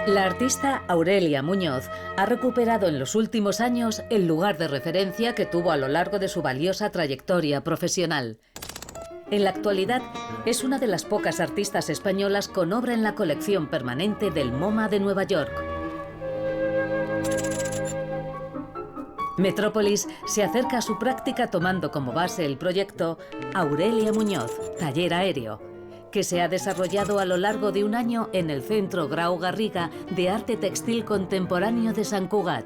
La artista Aurelia Muñoz ha recuperado en los últimos años el lugar de referencia que tuvo a lo largo de su valiosa trayectoria profesional. En la actualidad, es una de las pocas artistas españolas con obra en la colección permanente del MoMA de Nueva York. Metrópolis se acerca a su práctica tomando como base el proyecto Aurelia Muñoz, Taller Aéreo, que se ha desarrollado a lo largo de un año en el Centro Grau Garriga de Arte Textil Contemporáneo de Sant Cugat.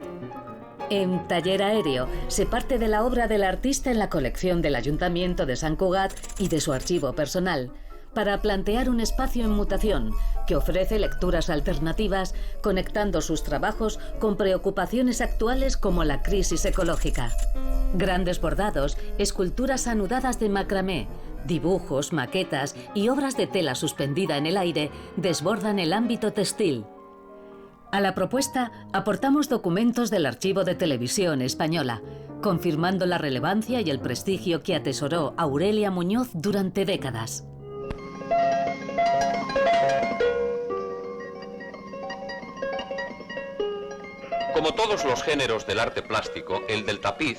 En Taller Aéreo se parte de la obra del artista en la colección del Ayuntamiento de Sant Cugat y de su archivo personal, para plantear un espacio en mutación que ofrece lecturas alternativas, conectando sus trabajos con preocupaciones actuales como la crisis ecológica. Grandes bordados, esculturas anudadas de macramé, dibujos, maquetas y obras de tela suspendida en el aire desbordan el ámbito textil. A la propuesta aportamos documentos del Archivo de Televisión Española, confirmando la relevancia y el prestigio que atesoró Aurelia Muñoz durante décadas. Como todos los géneros del arte plástico, el del tapiz,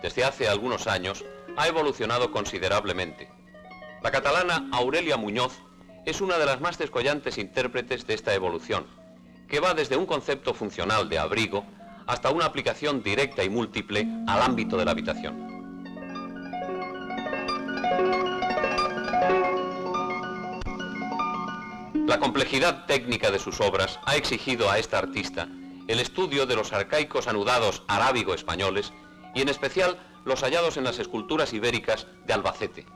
desde hace algunos años, ha evolucionado considerablemente. La catalana Aurelia Muñoz es una de las más descollantes intérpretes de esta evolución, que va desde un concepto funcional de abrigo hasta una aplicación directa y múltiple al ámbito de la habitación. La complejidad técnica de sus obras ha exigido a esta artista el estudio de los arcaicos anudados arábigo-españoles y en especial los hallados en las esculturas ibéricas de Albacete.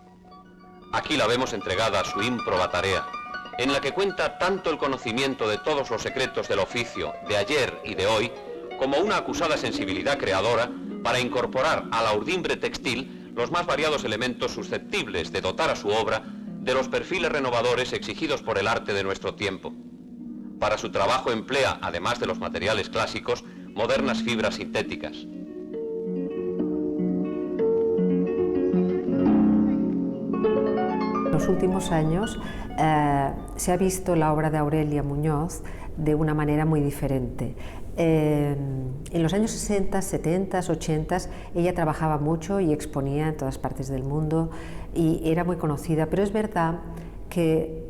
Aquí la vemos entregada a su ímproba tarea, en la que cuenta tanto el conocimiento de todos los secretos del oficio de ayer y de hoy, como una acusada sensibilidad creadora para incorporar a la urdimbre textil los más variados elementos susceptibles de dotar a su obra de los perfiles renovadores exigidos por el arte de nuestro tiempo. Para su trabajo emplea, además de los materiales clásicos, modernas fibras sintéticas. En los últimos años se ha visto la obra de Aurelia Muñoz de una manera muy diferente. En los años 60, 70, 80 ella trabajaba mucho y exponía en todas partes del mundo y era muy conocida, pero es verdad que,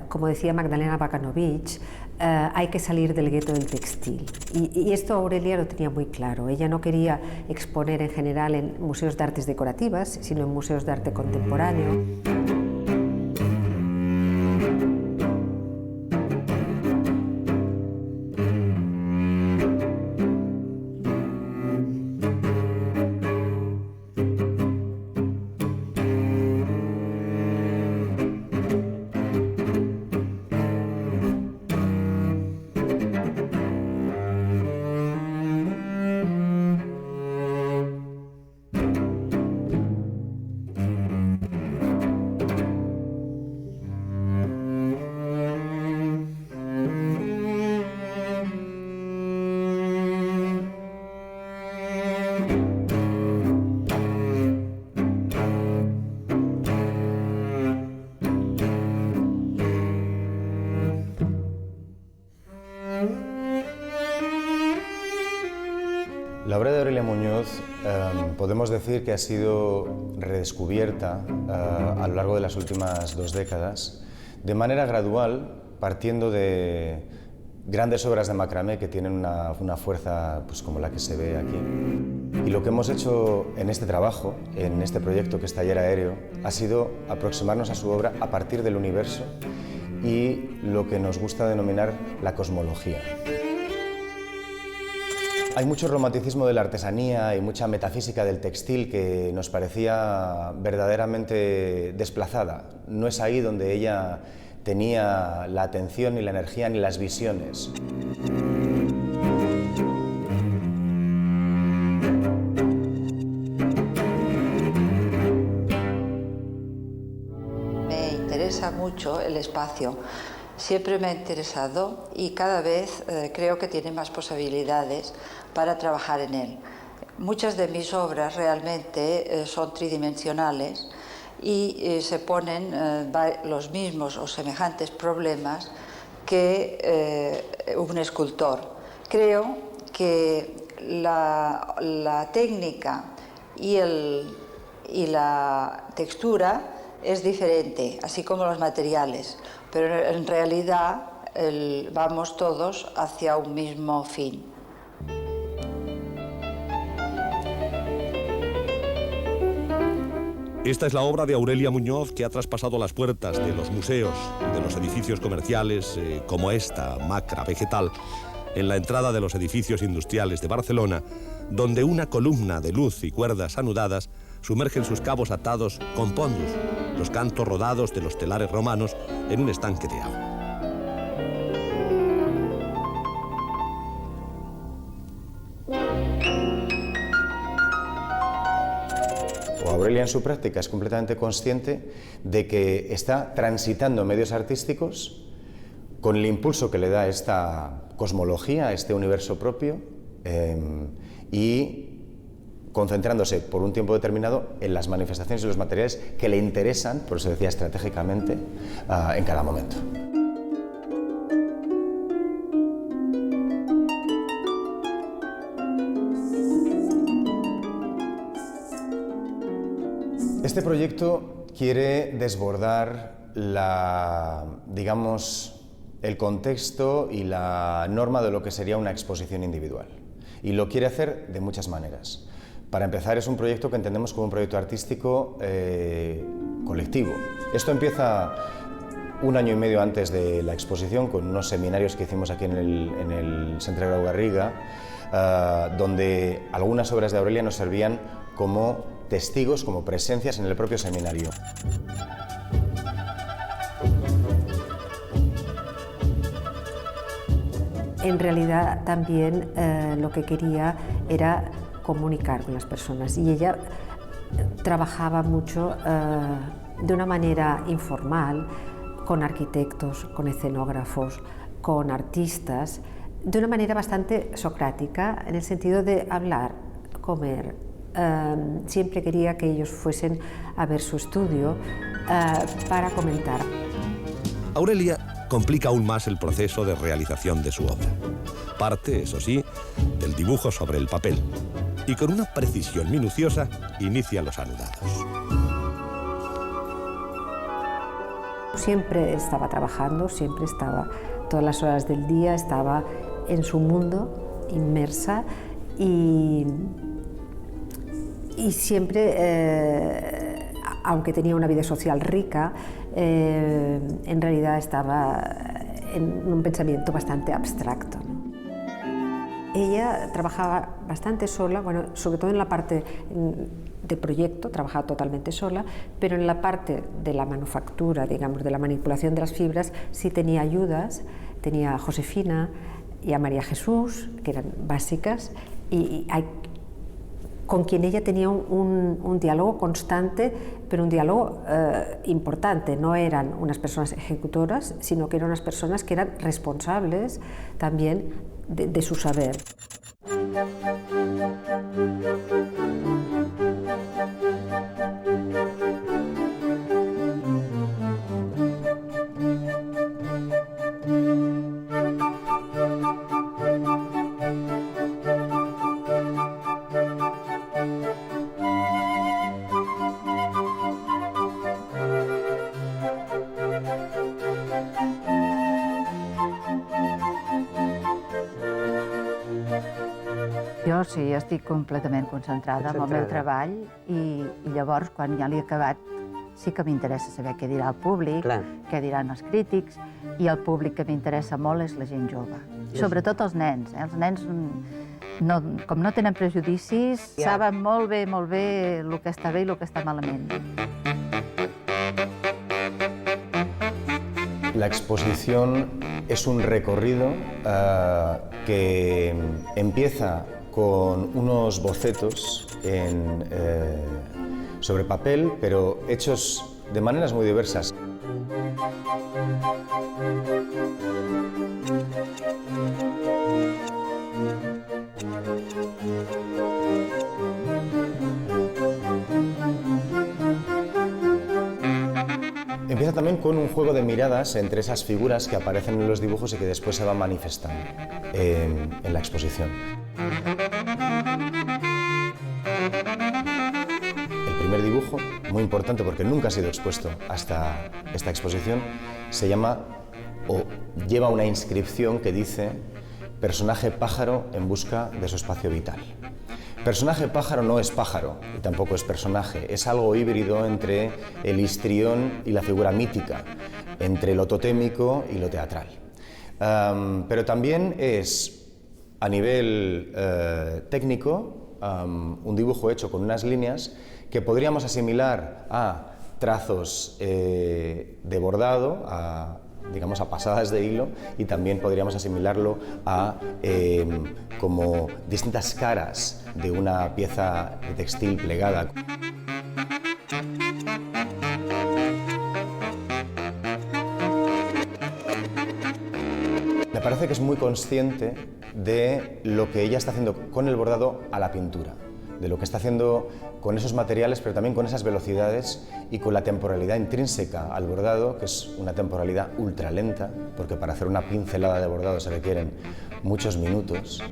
como decía Magdalena Bakanovich, hay que salir del gueto del textil. Y esto Aurelia lo tenía muy claro. Ella no quería exponer en general en museos de artes decorativas, sino en museos de arte contemporáneo. La obra de Aurelia Muñoz podemos decir que ha sido redescubierta a lo largo de las últimas 2 décadas de manera gradual, partiendo de grandes obras de macramé que tienen una fuerza pues, como la que se ve aquí. Y lo que hemos hecho en este trabajo, en este proyecto que es Taller Aéreo, ha sido aproximarnos a su obra a partir del universo y lo que nos gusta denominar la cosmología. Hay mucho romanticismo de la artesanía y mucha metafísica del textil que nos parecía verdaderamente desplazada. No es ahí donde ella tenía la atención, ni la energía, ni las visiones. Me interesa mucho el espacio. Siempre me ha interesado y cada vez creo que tiene más posibilidades para trabajar en él. Muchas de mis obras realmente son tridimensionales y se ponen los mismos o semejantes problemas que un escultor. Creo que la técnica y la textura es diferente, así como los materiales, pero en realidad vamos todos hacia un mismo fin. Esta es la obra de Aurelia Muñoz, que ha traspasado las puertas de los museos, de los edificios comerciales, como esta macra vegetal, en la entrada de los edificios industriales de Barcelona, donde una columna de luz y cuerdas anudadas sumergen sus cabos atados con pondus, los cantos rodados de los telares romanos en un estanque de agua. Aurelia en su práctica es completamente consciente de que está transitando medios artísticos con el impulso que le da esta cosmología, este universo propio, y concentrándose por un tiempo determinado en las manifestaciones y los materiales que le interesan, por eso decía estratégicamente, en cada momento. Este proyecto quiere desbordar el contexto y la norma de lo que sería una exposición individual. Y lo quiere hacer de muchas maneras. Para empezar, es un proyecto que entendemos como un proyecto artístico colectivo. Esto empieza un año y medio antes de la exposición, con unos seminarios que hicimos aquí en el Centre Grau Garriga, donde algunas obras de Aurelia nos servían como testigos, como presencias en el propio seminario. En realidad también lo que quería era comunicar con las personas, y ella trabajaba mucho de una manera informal con arquitectos, con escenógrafos, con artistas, de una manera bastante socrática, en el sentido de hablar, comer. Siempre quería que ellos fuesen a ver su estudio para comentar. Aurelia complica aún más el proceso de realización de su obra. Parte, eso sí, del dibujo sobre el papel y con una precisión minuciosa inicia los anudados. Siempre estaba trabajando, siempre estaba, todas las horas del día estaba en su mundo, inmersa, y siempre, aunque tenía una vida social rica, en realidad estaba en un pensamiento bastante abstracto, ¿no? Ella trabajaba bastante sola, bueno, sobre todo en la parte de proyecto, trabajaba totalmente sola, pero en la parte de la manufactura, digamos, de la manipulación de las fibras, sí tenía ayudas. Tenía a Josefina y a María Jesús, que eran básicas, con quien ella tenía un diálogo constante, pero un diálogo importante. No eran unas personas ejecutoras, sino que eran unas personas que eran responsables también de su saber. Jo sí, estic completament concentrada en el meu treball i llavors, quan ja l'he acabat, sí que m'interessa saber què dirà el públic, què diran els crítics, i el públic que m'interessa molt és la gent jove. Sobretot els nens. Els nens, com no tenen prejudicis, saben molt bé el que està bé i el que està malament. La exposición es un recorrido que empieza con unos bocetos sobre papel, pero hechos de maneras muy diversas. Empieza también con un juego de miradas entre esas figuras que aparecen en los dibujos y que después se van manifestando en la exposición. El primer dibujo, muy importante porque nunca ha sido expuesto hasta esta exposición, se llama o lleva una inscripción que dice personaje pájaro en busca de su espacio vital. Personaje pájaro no es pájaro y tampoco es personaje, es algo híbrido entre el histrión y la figura mítica, entre lo totémico y lo teatral. Pero también es, a nivel técnico, un dibujo hecho con unas líneas que podríamos asimilar a trazos de bordado, digamos a pasadas de hilo, y también podríamos asimilarlo a como distintas caras de una pieza de textil plegada. Me parece que es muy consciente de lo que ella está haciendo con el bordado a la pintura, de lo que está haciendo con esos materiales, pero también con esas velocidades y con la temporalidad intrínseca al bordado, que es una temporalidad ultra lenta, porque para hacer una pincelada de bordado se requieren muchos minutos.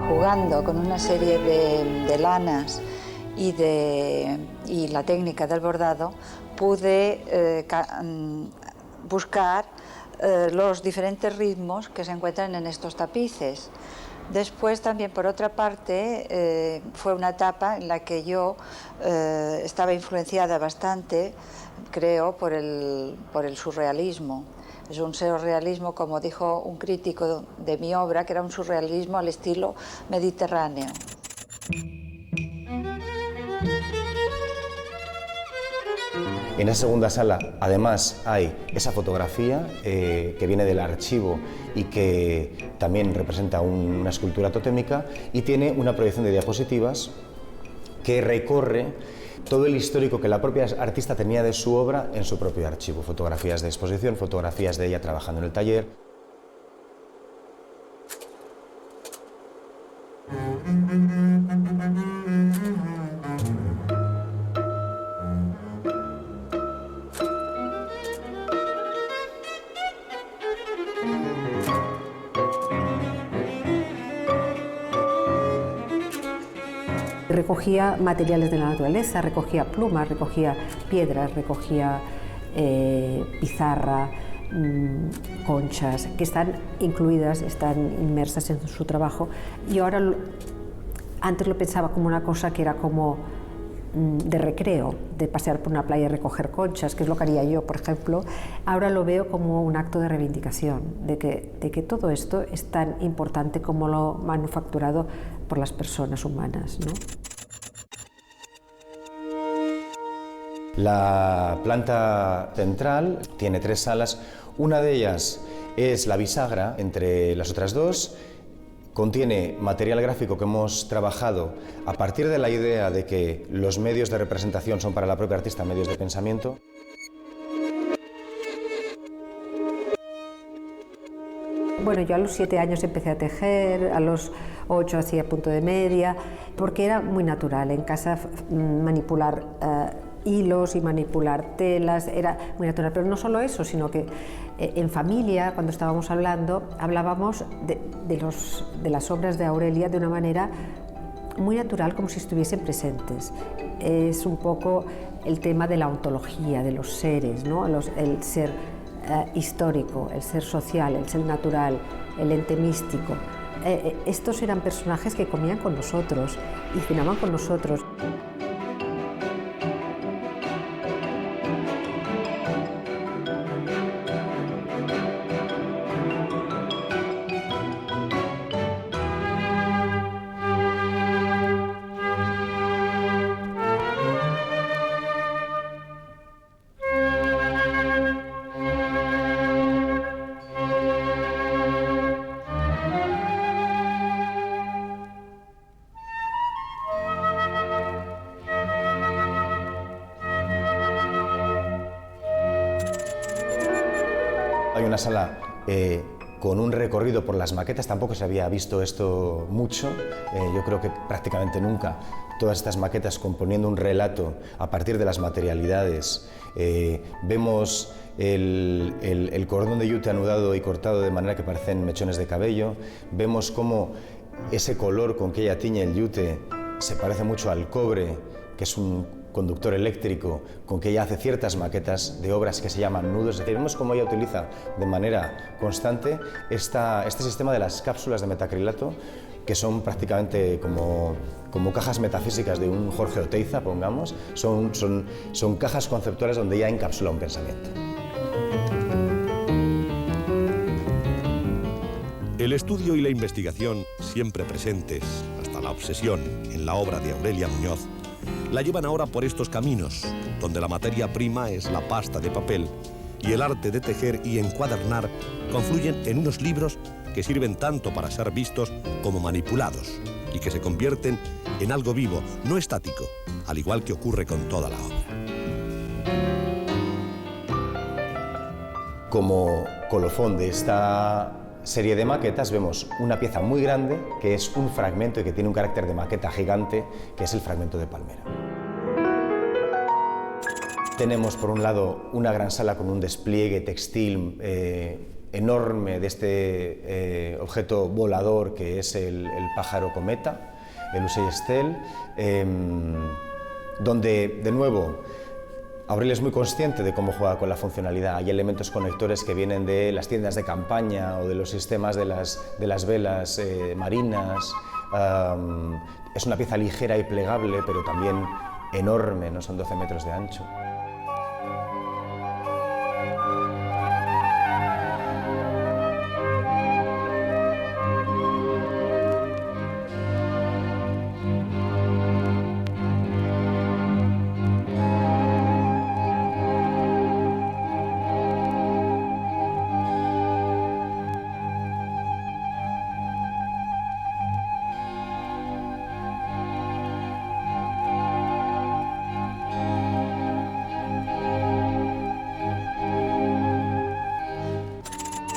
Jugando con una serie de lanas y la técnica del bordado, pude buscar los diferentes ritmos que se encuentran en estos tapices. Después también, por otra parte, fue una etapa en la que yo estaba influenciada bastante, creo, por el surrealismo. Es un surrealismo, como dijo un crítico de mi obra, que era un surrealismo al estilo mediterráneo. En esa segunda sala, además, hay esa fotografía que viene del archivo y que también representa una escultura totémica, y tiene una proyección de diapositivas que recorre todo el histórico que la propia artista tenía de su obra en su propio archivo. Fotografías de exposición, fotografías de ella trabajando en el taller. Recogía materiales de la naturaleza, recogía plumas, recogía piedras, recogía pizarra, conchas, que están incluidas, están inmersas en su trabajo. Y ahora, antes lo pensaba como una cosa que era como de recreo, de pasear por una playa y recoger conchas, que es lo que haría yo, por ejemplo. Ahora lo veo como un acto de reivindicación, de que todo esto es tan importante como lo manufacturado por las personas humanas, ¿no? La planta central tiene 3 salas. Una de ellas es la bisagra entre las otras 2. Contiene material gráfico que hemos trabajado a partir de la idea de que los medios de representación son para la propia artista medios de pensamiento. Bueno, yo a los 7 años empecé a tejer, a los 8 hacía punto de media, porque era muy natural en casa manipular hilos y manipular telas, era muy natural. Pero no solo eso, sino que en familia, cuando estábamos hablando, hablábamos de las obras de Aurelia de una manera muy natural, como si estuviesen presentes. Es un poco el tema de la ontología, de los seres, ¿no? El ser histórico, el ser social, el ser natural, el ente místico. estos eran personajes que comían con nosotros y cenaban con nosotros. Hay una sala con un recorrido por las maquetas, tampoco se había visto esto mucho, yo creo que prácticamente nunca. Todas estas maquetas componiendo un relato a partir de las materialidades. Vemos el cordón de yute anudado y cortado de manera que parecen mechones de cabello. Vemos cómo ese color con que ella tiñe el yute se parece mucho al cobre, que es un conductor eléctrico, con que ella hace ciertas maquetas de obras que se llaman nudos. Es decir, vemos cómo ella utiliza de manera constante este sistema de las cápsulas de metacrilato, que son prácticamente como cajas metafísicas de un Jorge Oteiza, pongamos. Son cajas conceptuales donde ella encapsula un pensamiento. El estudio y la investigación, siempre presentes, hasta la obsesión, en la obra de Aurelia Muñoz, la llevan ahora por estos caminos, donde la materia prima es la pasta de papel y el arte de tejer y encuadernar confluyen en unos libros que sirven tanto para ser vistos como manipulados y que se convierten en algo vivo, no estático, al igual que ocurre con toda la obra. Como colofón de esta serie de maquetas vemos una pieza muy grande que es un fragmento y que tiene un carácter de maqueta gigante, que es el fragmento de palmera. Tenemos por un lado una gran sala con un despliegue textil enorme de este objeto volador que es el pájaro cometa, el Ussel-Estel, donde de nuevo Aurelia es muy consciente de cómo juega con la funcionalidad. Hay elementos conectores que vienen de las tiendas de campaña o de los sistemas de las velas marinas. Es una pieza ligera y plegable, pero también enorme, no son 12 metros de ancho.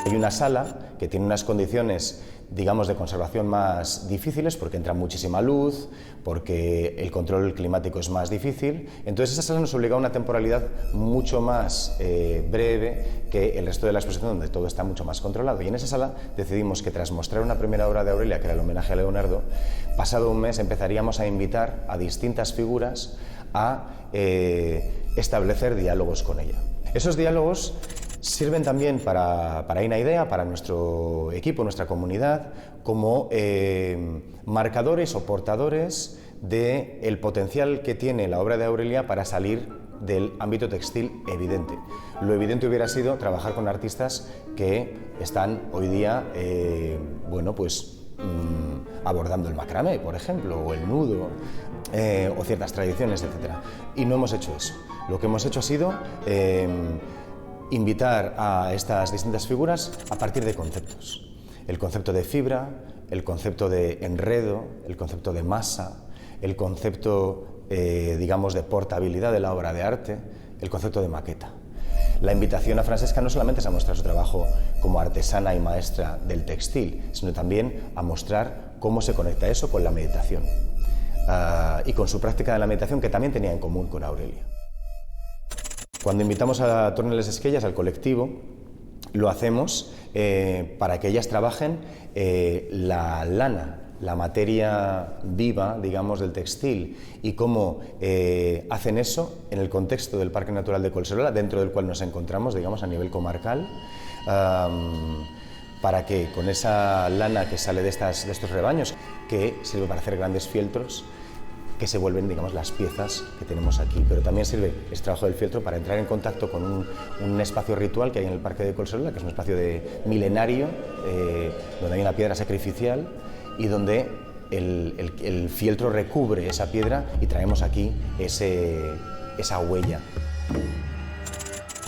Hay una sala que tiene unas condiciones, digamos, de conservación más difíciles porque entra muchísima luz, porque el control climático es más difícil. Entonces esa sala nos obliga a una temporalidad mucho más breve que el resto de la exposición, donde todo está mucho más controlado. Y en esa sala decidimos que tras mostrar una primera obra de Aurelia, que era el homenaje a Leonardo, pasado un mes empezaríamos a invitar a distintas figuras a establecer diálogos con ella. Esos diálogos sirven también para Ina Idea, para nuestro equipo, nuestra comunidad, como marcadores o portadores del potencial que tiene la obra de Aurelia para salir del ámbito textil evidente. Lo evidente hubiera sido trabajar con artistas que están hoy día, bueno, pues abordando el macramé, por ejemplo, o el nudo, o ciertas tradiciones, etc. Y no hemos hecho eso. Lo que hemos hecho ha sido invitar a estas distintas figuras a partir de conceptos. El concepto de fibra, el concepto de enredo, el concepto de masa, el concepto, digamos, de portabilidad de la obra de arte, el concepto de maqueta. La invitación a Francesca no solamente es a mostrar su trabajo como artesana y maestra del textil, sino también a mostrar cómo se conecta eso con la meditación y con su práctica de la meditación, que también tenía en común con Aurelia. Cuando invitamos a Torneles Esquellas, al colectivo, lo hacemos para que ellas trabajen la lana, la materia viva, digamos, del textil, y cómo hacen eso en el contexto del Parque Natural de Collserola, dentro del cual nos encontramos, digamos, a nivel comarcal, para que con esa lana que sale de estos rebaños, que sirve para hacer grandes fieltros, que se vuelven, digamos, las piezas que tenemos aquí. Pero también sirve este trabajo del fieltro para entrar en contacto con un espacio ritual que hay en el Parque de Collserola, que es un espacio milenario, donde hay una piedra sacrificial y donde el fieltro recubre esa piedra y traemos aquí esa huella.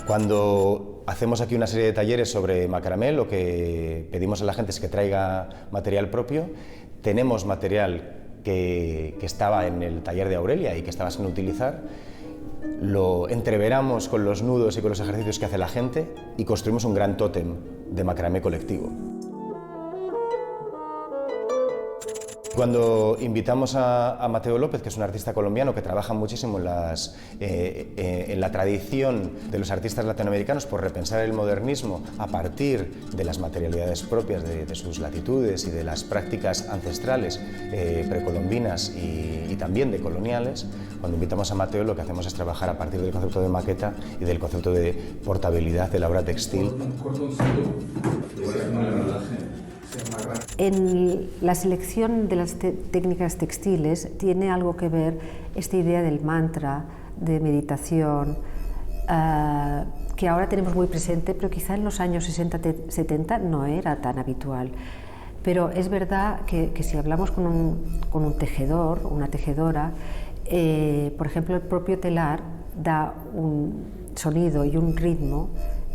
Cuando hacemos aquí una serie de talleres sobre macramé, lo que pedimos a la gente es que traiga material propio. Tenemos material que estaba en el taller de Aurelia y que estaba sin utilizar, lo entreveramos con los nudos y con los ejercicios que hace la gente y construimos un gran tótem de macramé colectivo. Cuando invitamos a Mateo López, que es un artista colombiano que trabaja muchísimo en la tradición de los artistas latinoamericanos por repensar el modernismo a partir de las materialidades propias de sus latitudes y de las prácticas ancestrales precolombinas y también decoloniales, cuando invitamos a Mateo lo que hacemos es trabajar a partir del concepto de maqueta y del concepto de portabilidad de la obra textil. En la selección de las técnicas textiles tiene algo que ver esta idea del mantra, de meditación, que ahora tenemos muy presente, pero quizá en los años 60-70 no era tan habitual. Pero es verdad que si hablamos con un tejedor, una tejedora, por ejemplo, el propio telar da un sonido y un ritmo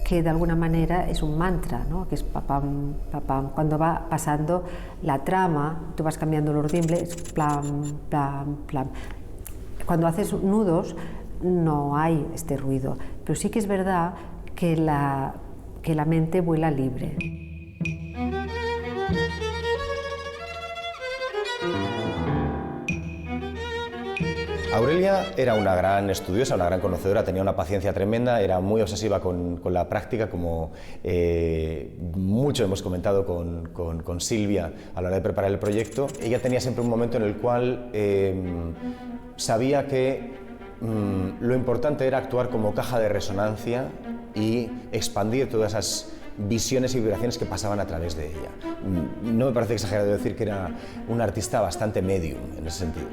que de alguna manera es un mantra, ¿no? Que es papam, papam. Cuando va pasando la trama, tú vas cambiando el urdimbre, es plam, plam, plam. Cuando haces nudos no hay este ruido, pero sí que es verdad que la mente vuela libre. Aurelia era una gran estudiosa, una gran conocedora, tenía una paciencia tremenda, era muy obsesiva con la práctica, como mucho hemos comentado con Silvia a la hora de preparar el proyecto. Ella tenía siempre un momento en el cual sabía que lo importante era actuar como caja de resonancia y expandir todas esas visiones y vibraciones que pasaban a través de ella. No me parece exagerado decir que era una artista bastante medium en ese sentido.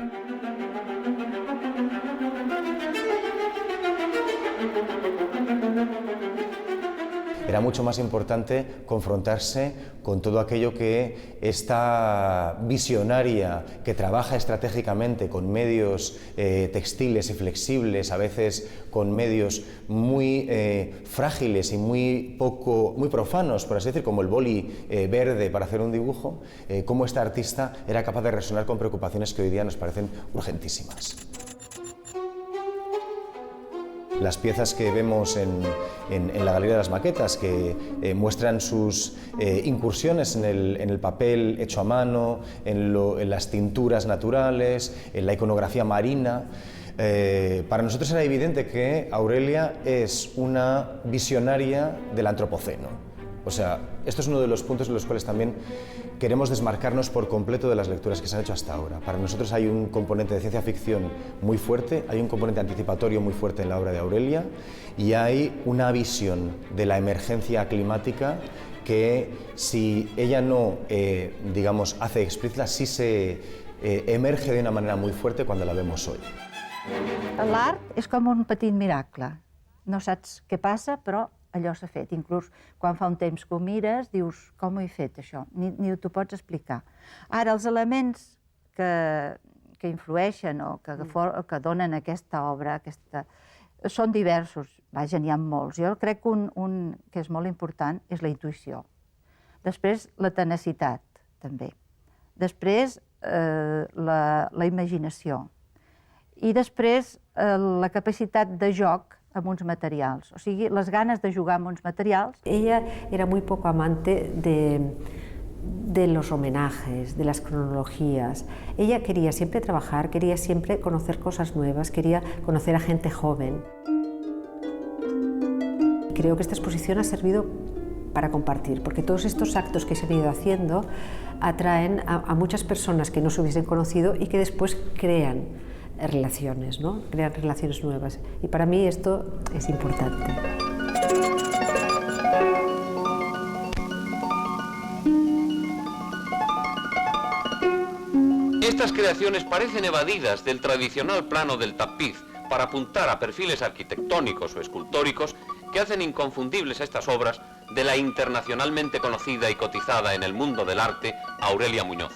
Era mucho más importante confrontarse con todo aquello que esta visionaria que trabaja estratégicamente con medios textiles y flexibles, a veces con medios muy frágiles y muy profanos, por así decir, como el boli verde para hacer un dibujo, cómo esta artista era capaz de resonar con preocupaciones que hoy día nos parecen urgentísimas. Las piezas que vemos en la Galería de las Maquetas, que muestran sus incursiones en el papel hecho a mano, en las tinturas naturales, en la iconografía marina. Para nosotros era evidente que Aurelia es una visionaria del antropoceno. O sea, esto es uno de los puntos en los cuales también queremos desmarcarnos por completo de las lecturas que se han hecho hasta ahora. Para nosotros hay un componente de ciencia ficción muy fuerte, hay un componente anticipatorio muy fuerte en la obra de Aurelia y hay una visión de la emergencia climática que, si ella no, digamos, hace explícita, sí se emerge de una manera muy fuerte cuando la vemos hoy. L'art és com un petit miracle. No saps què passa, però allò s'ha fet. Inclús quan fa un temps que ho mires, dius, com ho he fet, això? Ni t'ho pots explicar. Ara, els elements que influeixen o que donen aquesta obra, són diversos. Vaja, n'hi ha molts. Jo crec que un que és molt important és la intuïció. Després, la tenacitat, també. Després, la imaginació. I després, la capacitat de joc amb uns materials, o sigui, les ganes de jugar amb uns materials. Ella era muy poco amante de los homenajes, de las cronologías. Ella quería siempre trabajar, quería siempre conocer cosas nuevas, quería conocer a gente joven. Creo que esta exposición ha servido para compartir, porque todos estos actos que se han ido haciendo atraen a muchas personas que no se hubiesen conocido y que después crean relaciones, ¿no? Crean relaciones nuevas. Y para mí esto es importante. Estas creaciones parecen evadidas del tradicional plano del tapiz para apuntar a perfiles arquitectónicos o escultóricos que hacen inconfundibles a estas obras de la internacionalmente conocida y cotizada en el mundo del arte Aurelia Muñoz.